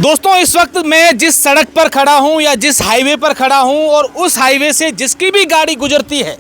दोस्तों, इस वक्त मैं जिस सड़क पर खड़ा हूं या जिस हाईवे पर खड़ा हूं और उस हाईवे से जिसकी भी गाड़ी गुजरती है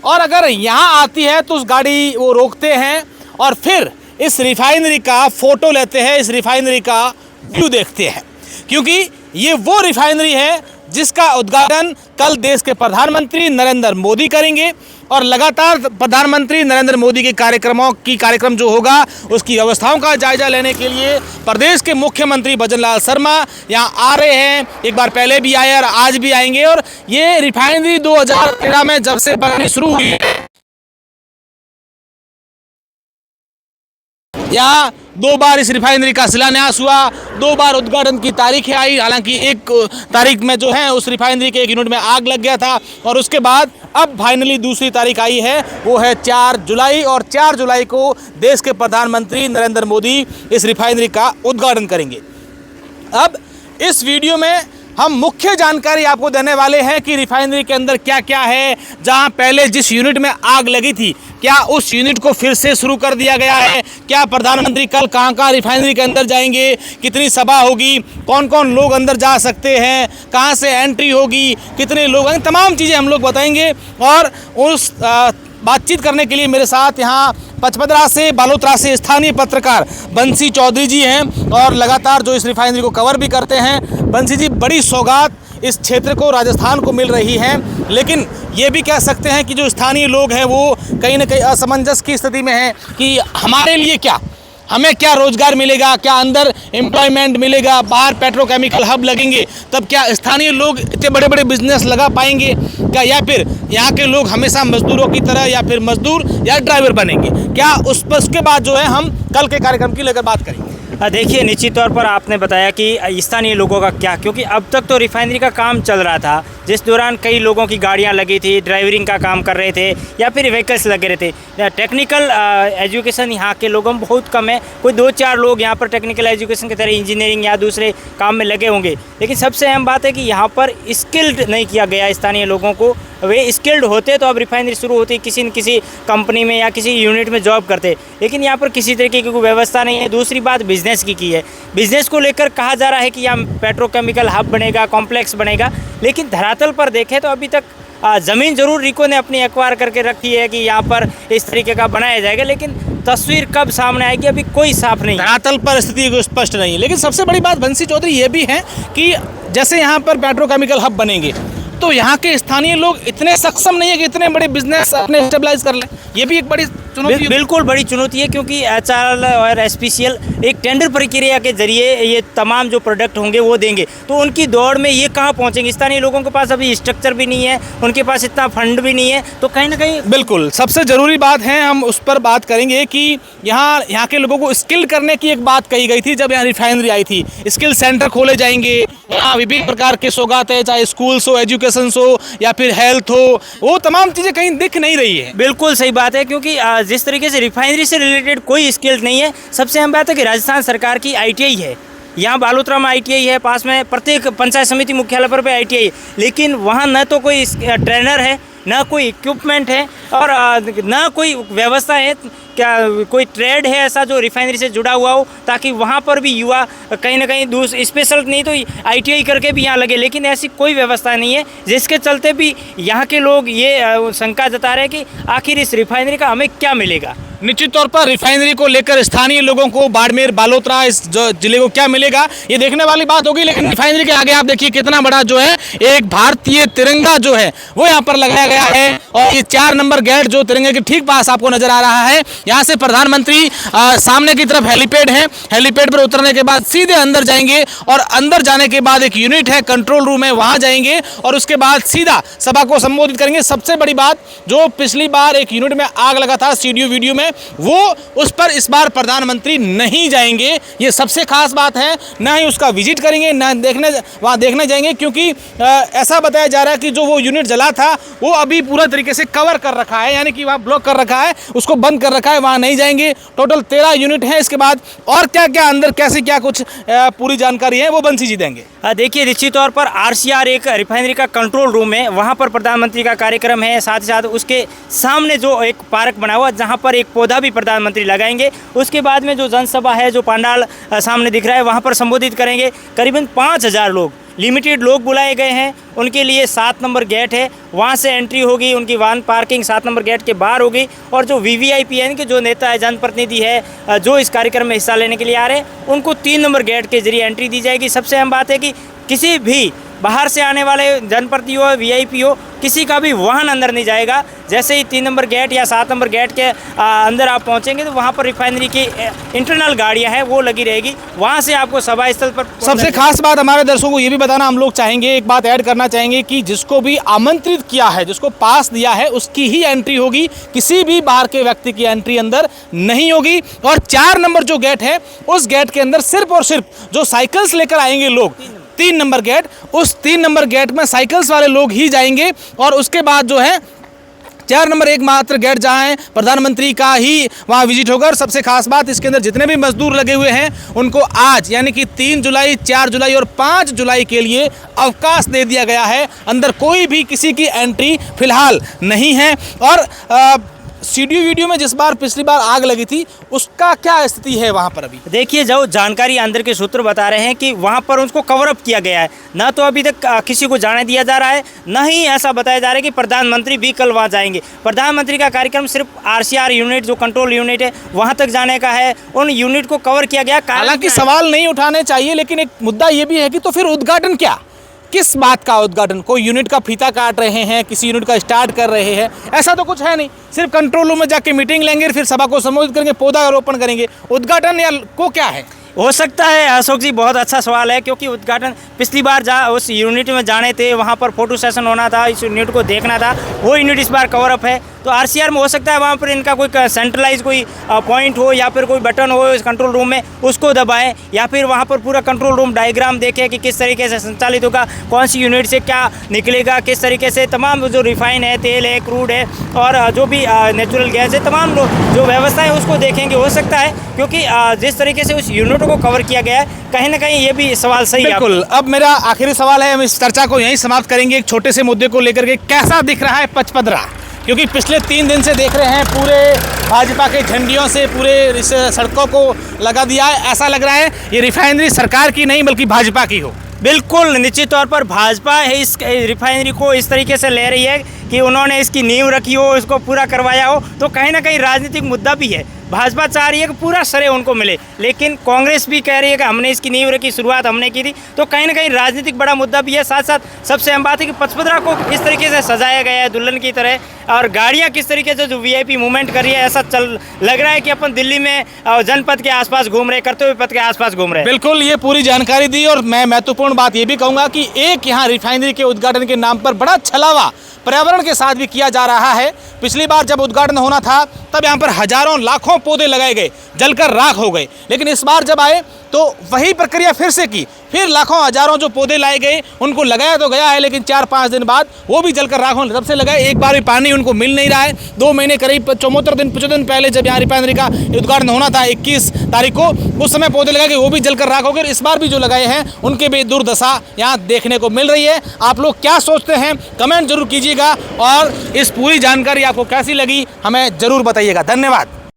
और अगर यहां आती है तो उस गाड़ी वो रोकते हैं और फिर इस रिफाइनरी का फ़ोटो लेते हैं, इस रिफाइनरी का व्यू देखते हैं, क्योंकि ये वो रिफाइनरी है जिसका उद्घाटन कल देश के प्रधानमंत्री नरेंद्र मोदी करेंगे और लगातार प्रधानमंत्री नरेंद्र मोदी के कार्यक्रम जो होगा उसकी व्यवस्थाओं का जायजा लेने के लिए प्रदेश के मुख्यमंत्री भजनलाल शर्मा यहाँ आ रहे हैं। एक बार पहले भी आए और आज भी आएंगे और ये रिफाइनरी 2013 में जब से बननी शुरू हुई है, यहाँ 2 बार इस रिफाइनरी का शिलान्यास हुआ, 2 बार उद्घाटन की तारीखें आई। हालांकि एक तारीख में जो है उस रिफाइनरी के एक यूनिट में आग लग गया था और उसके बाद अब फाइनली दूसरी तारीख आई है, वो है 4 जुलाई और 4 जुलाई को देश के प्रधानमंत्री नरेंद्र मोदी इस रिफाइनरी का उद्घाटन करेंगे। अब इस वीडियो में हम मुख्य जानकारी आपको देने वाले हैं कि रिफाइनरी के अंदर क्या क्या है, जहां पहले जिस यूनिट में आग लगी थी क्या उस यूनिट को फिर से शुरू कर दिया गया है, क्या प्रधानमंत्री कल कहां रिफाइनरी के अंदर जाएंगे, कितनी सभा होगी, कौन कौन लोग अंदर जा सकते हैं, कहां से एंट्री होगी, कितने लोग आएंगे, तमाम चीज़ें हम लोग बताएंगे। और उस बातचीत करने के लिए मेरे साथ यहाँ पचपदरा से बालोतरा से स्थानीय पत्रकार बंसी चौधरी जी हैं और लगातार जो इस रिफाइनरी को कवर भी करते हैं। बंसी जी, बड़ी सौगात इस क्षेत्र को, राजस्थान को मिल रही है, लेकिन ये भी कह सकते हैं कि जो स्थानीय लोग हैं वो कहीं ना कहीं असमंजस की स्थिति में हैं कि हमारे लिए क्या, हमें क्या रोजगार मिलेगा, क्या अंदर एम्प्लॉयमेंट मिलेगा, बाहर पेट्रोकेमिकल हब लगेंगे तब क्या स्थानीय लोग इतने बड़े बड़े बिजनेस लगा पाएंगे क्या, या फिर यहाँ के लोग हमेशा मजदूरों की तरह या फिर मजदूर या ड्राइवर बनेंगे क्या, उसके बाद जो है हम कल के कार्यक्रम की लेकर बात करेंगे। देखिए, निश्चित तौर पर आपने बताया कि स्थानीय लोगों का क्या, क्योंकि अब तक तो रिफाइनरी का काम चल रहा था जिस दौरान कई लोगों की गाड़ियां लगी थी, ड्राइवरिंग का काम कर रहे थे या फिर व्हीकल्स लगे रहते। टेक्निकल एजुकेशन यहाँ के लोगों में बहुत कम है, कोई 2-4 लोग यहाँ पर टेक्निकल एजुकेशन की तरह इंजीनियरिंग या दूसरे काम में लगे होंगे, लेकिन सबसे अहम बात है कि यहाँ पर स्किल्ड नहीं किया गया स्थानीय लोगों को। वे स्किल्ड होते तो अब रिफाइनरी शुरू होती, किसी न किसी कंपनी में या किसी यूनिट में जॉब करते, लेकिन यहाँ पर किसी तरीके की कोई व्यवस्था नहीं है। दूसरी बात बिजनेस की है, बिजनेस को लेकर कहा जा रहा है कि यहाँ पेट्रोकेमिकल हब बनेगा, कॉम्प्लेक्स बनेगा, लेकिन धरातल पर देखें तो अभी तक ज़मीन ज़रूर रिको ने अपनी एक्वायर करके रखी है कि यहाँ पर इस तरीके का बनाया जाएगा, लेकिन तस्वीर कब सामने आएगी अभी कोई साफ नहीं, धरातल पर स्थिति स्पष्ट नहीं है। लेकिन सबसे बड़ी बात बंसी चौधरी ये भी है कि जैसे यहाँ पर पेट्रोकेमिकल हब बनेंगे तो यहाँ के स्थानीय लोग इतने सक्षम नहीं है कि इतने बड़े बिजनेस अपने स्टेबलाइज कर लें, ये भी एक बड़ी चुनौती है। बिल्कुल बड़ी चुनौती है, क्योंकि एचआरएल और एसपीसीएल एक टेंडर प्रक्रिया के जरिए ये तमाम जो प्रोडक्ट होंगे वो देंगे, तो उनकी दौड़ में ये कहाँ पहुँचेंगे। स्थानीय लोगों के पास अभी स्ट्रक्चर भी नहीं है, उनके पास इतना फंड भी नहीं है, तो कहीं ना कहीं बिल्कुल सबसे ज़रूरी बात है, हम उस पर बात करेंगे कि यहाँ के लोगों को स्किल करने की एक बात कही गई थी जब यहाँ रिफाइनरी आई थी। स्किल सेंटर खोले जाएंगे, यहाँ विभिन्न प्रकार के सौगात है, चाहे स्कूल्स हो, एजुकेशन हो या फिर हेल्थ हो, वो तमाम चीज़ें कहीं दिख नहीं रही है। बिल्कुल सही बात है, क्योंकि जिस तरीके से रिफाइनरी से रिलेटेड कोई स्किल नहीं है। सबसे अहम बात है कि राजस्थान सरकार की ITI है, यहाँ बालोतरा में ITI है, पास में प्रत्येक पंचायत समिति मुख्यालय पर भी ITI है, लेकिन वहाँ न तो कोई ट्रेनर है, ना कोई इक्विपमेंट है और ना कोई व्यवस्था है, क्या कोई ट्रेड है ऐसा जो रिफाइनरी से जुड़ा हुआ हो ताकि वहाँ पर भी युवा कहीं ना कहीं स्पेशल नहीं तो ITI करके भी यहाँ लगे, लेकिन ऐसी कोई व्यवस्था नहीं है, जिसके चलते भी यहाँ के लोग ये शंका जता रहे हैं कि आखिर इस रिफाइनरी का हमें क्या मिलेगा। निश्चित तौर पर रिफाइनरी को लेकर स्थानीय लोगों को, बाड़मेर बालोतरा इस जिले को क्या मिलेगा ये देखने वाली बात होगी, लेकिन रिफाइनरी के आगे आप देखिए कितना बड़ा जो है एक भारतीय तिरंगा जो है वो यहाँ पर लगाया गया है और ये 4 नंबर गेट जो तिरंगे के ठीक पास आपको नजर आ रहा है, यहाँ से प्रधानमंत्री सामने की तरफ हेलीपैड है, हेलीपैड पर उतरने के बाद सीधे अंदर जाएंगे और अंदर जाने के बाद एक यूनिट है, कंट्रोल रूम है, वहाँ जाएंगे और उसके बाद सीधा सभा को संबोधित करेंगे। सबसे बड़ी बात, जो पिछली बार एक यूनिट में आग लगा था स्टूडियो वीडियो में, वो उस पर इस बार प्रधानमंत्री नहीं जाएंगे, ये सबसे खास बात है। ना ही उसका विजिट करेंगे, ना वहाँ देखने जाएंगे, क्योंकि ऐसा बताया जा रहा है कि जो वो यूनिट जला था वो अभी पूरा तरीके से कवर कर रखा है, यानी कि वहाँ ब्लॉक कर रखा है, उसको बंद कर रखा है, वहाँ नहीं जाएंगे। टोटल 13 यूनिट है। इसके बाद और क्या क्या अंदर कैसे क्या कुछ पूरी जानकारी है वो बंसी जी देंगे। देखिए, निश्चित तौर पर RCR एक रिफाइनरी का कंट्रोल रूम है, वहाँ पर प्रधानमंत्री का कार्यक्रम है, साथ ही साथ उसके सामने जो एक पार्क बना हुआ जहाँ पर एक पौधा भी प्रधानमंत्री लगाएंगे। उसके बाद में जो जनसभा है, जो पंडाल सामने दिख रहा है, वहाँ पर संबोधित करेंगे। करीबन 5000 लोग, लिमिटेड लोग बुलाए गए हैं। उनके लिए 7 नंबर गेट है, वहाँ से एंट्री होगी। उनकी वाहन पार्किंग 7 नंबर गेट के बाहर होगी। और जो वीवीआईपी है, कि जो नेता है, जनप्रतिनिधि है, जो इस कार्यक्रम में हिस्सा लेने के लिए आ रहे हैं, उनको 3 नंबर गेट के जरिए एंट्री दी जाएगी। सबसे अहम बात है कि किसी भी बाहर से आने वाले जनप्रतिनिधि हो, वीआईपी हो, किसी का भी वाहन अंदर नहीं जाएगा। जैसे ही 3 नंबर गेट या 7 नंबर गेट के अंदर आप पहुंचेंगे तो वहां पर रिफाइनरी की इंटरनल गाड़ियां हैं, वो लगी रहेगी। वहां से आपको सभा स्थल पर सबसे खास बात हमारे दर्शकों को ये भी बताना हम लोग चाहेंगे, एक बात ऐड करना चाहेंगे कि जिसको भी आमंत्रित किया है, जिसको पास दिया है, उसकी ही एंट्री होगी। किसी भी बाहर के व्यक्ति की एंट्री अंदर नहीं होगी। और 4 नंबर जो गेट है, उस गेट के अंदर सिर्फ और सिर्फ जो साइकिल्स लेकर आएंगे लोग, 3 नंबर गेट, उस 3 नंबर गेट में साइकिल्स वाले लोग ही जाएंगे। और उसके बाद जो है 4 नंबर एकमात्र गेट जहां है प्रधानमंत्री का ही वहां विजिट होगा। और सबसे खास बात, इसके अंदर जितने भी मजदूर लगे हुए हैं उनको आज यानी कि 3 जुलाई, 4 जुलाई और 5 जुलाई के लिए अवकाश दे दिया गया है। अंदर कोई भी किसी की एंट्री फिलहाल नहीं है। और सीडीओ वीडियो में जिस बार पिछली बार आग लगी थी, उसका क्या स्थिति है वहाँ पर अभी? देखिए, जो जानकारी अंदर के सूत्र बता रहे हैं कि वहाँ पर उसको कवर अप किया गया है। ना तो अभी तक किसी को जाने दिया जा रहा है, ना ही ऐसा बताया जा रहा है कि प्रधानमंत्री भी कल वहाँ जाएंगे। प्रधानमंत्री का कार्यक्रम सिर्फ आरसीआर यूनिट, जो कंट्रोल यूनिट है, वहाँ तक जाने का है। उन यूनिट को कवर किया गया। हालांकि सवाल नहीं उठाने चाहिए, लेकिन एक मुद्दा ये भी है कि तो फिर उद्घाटन क्या, किस बात का उद्घाटन? कोई यूनिट का फीता काट रहे हैं, किसी यूनिट का स्टार्ट कर रहे हैं, ऐसा तो कुछ है नहीं। सिर्फ कंट्रोल रूम में जाके मीटिंग लेंगे, फिर सभा को संबोधित करेंगे, पौधारोपण करेंगे। उद्घाटन या को क्या है? हो सकता है अशोक जी, बहुत अच्छा सवाल है, क्योंकि उद्घाटन पिछली बार उस यूनिट में जाने थे, वहाँ पर फोटो सेशन होना था, इस यूनिट को देखना था, वो यूनिट इस बार कवर अप है। तो आरसीआर में हो सकता है वहाँ पर इनका कोई सेंट्रलाइज कोई पॉइंट हो, या फिर कोई बटन हो इस कंट्रोल रूम में, उसको दबाएं, या फिर वहाँ पर पूरा कंट्रोल रूम डायग्राम देखें कि किस तरीके से संचालित होगा, कौन सी यूनिट से क्या निकलेगा, किस तरीके से तमाम जो रिफाइन है, तेल है, क्रूड है और जो भी नेचुरल गैस है, तमाम जो व्यवस्था है उसको देखेंगे। हो सकता है, क्योंकि जिस तरीके से उस यूनिट को कवर किया गया है, कहीं ना कहीं ये भी सवाल सही है। बिल्कुल। अब मेरा आखिरी सवाल है, हम इस चर्चा को यहीं समाप्त करेंगे एक छोटे से मुद्दे को लेकर के। कैसा दिख रहा है पचपदरा? क्योंकि पिछले 3 दिन से देख रहे हैं पूरे भाजपा के झंडियों से पूरे इस सड़कों को लगा दिया है। ऐसा लग रहा है ये रिफाइनरी सरकार की नहीं बल्कि भाजपा की हो। बिल्कुल, निश्चित तौर पर भाजपा है इस रिफाइनरी को इस तरीके से ले रही है कि उन्होंने इसकी नींव रखी हो, इसको पूरा करवाया हो। तो कहीं ना कहीं राजनीतिक मुद्दा भी है। भाजपा चाह रही है कि पूरा श्रेय उनको मिले, लेकिन कांग्रेस भी कह रही है कि हमने इसकी नींव रखी, शुरुआत हमने की थी। तो कहीं ना कहीं राजनीतिक बड़ा मुद्दा भी है। साथ साथ सबसे अहम बात है कि पचपदरा को इस तरीके से सजाया गया है दुल्हन की तरह, और गाड़ियाँ किस तरीके से जो वीआईपी मूवमेंट कर रही है, ऐसा लग रहा है कि अपन दिल्ली में जनपद के आसपास घूम रहे, करते हुए पथ के आसपास घूम रहे हैं। बिल्कुल, ये पूरी जानकारी दी। और मैं महत्वपूर्ण बात ये भी कहूँगा कि एक यहाँ रिफाइनरी के उद्घाटन के नाम पर बड़ा छलावा पर्यावरण के साथ भी किया जा रहा है। पिछली बार जब उद्घाटन होना था तब यहाँ पर हजारों लाखों पौधे लगाए गए, जलकर राख हो गए। लेकिन इस बार जब आए तो वही प्रक्रिया फिर से की, फिर लाखों हजारों जो पौधे लाए गए उनको लगाया तो गया है, लेकिन 4-5 दिन बाद वो भी जलकर राख होने तब से लगाए। एक बार भी पानी उनको मिल नहीं रहा है। 2 महीने करीब 74 दिन पहले जब यहाँ रिफाइनरी का उद्घाटन होना था 21 तारीख को, उस समय पौधे लगाए गए, वो भी जलकर राख हो गए। इस बार भी जो लगाए हैं उनके भी दुर्दशा यहाँ देखने को मिल रही है। आप लोग क्या सोचते हैं कमेंट जरूर कीजिएगा, और इस पूरी जानकारी आपको कैसी लगी हमें जरूर बताइएगा। धन्यवाद।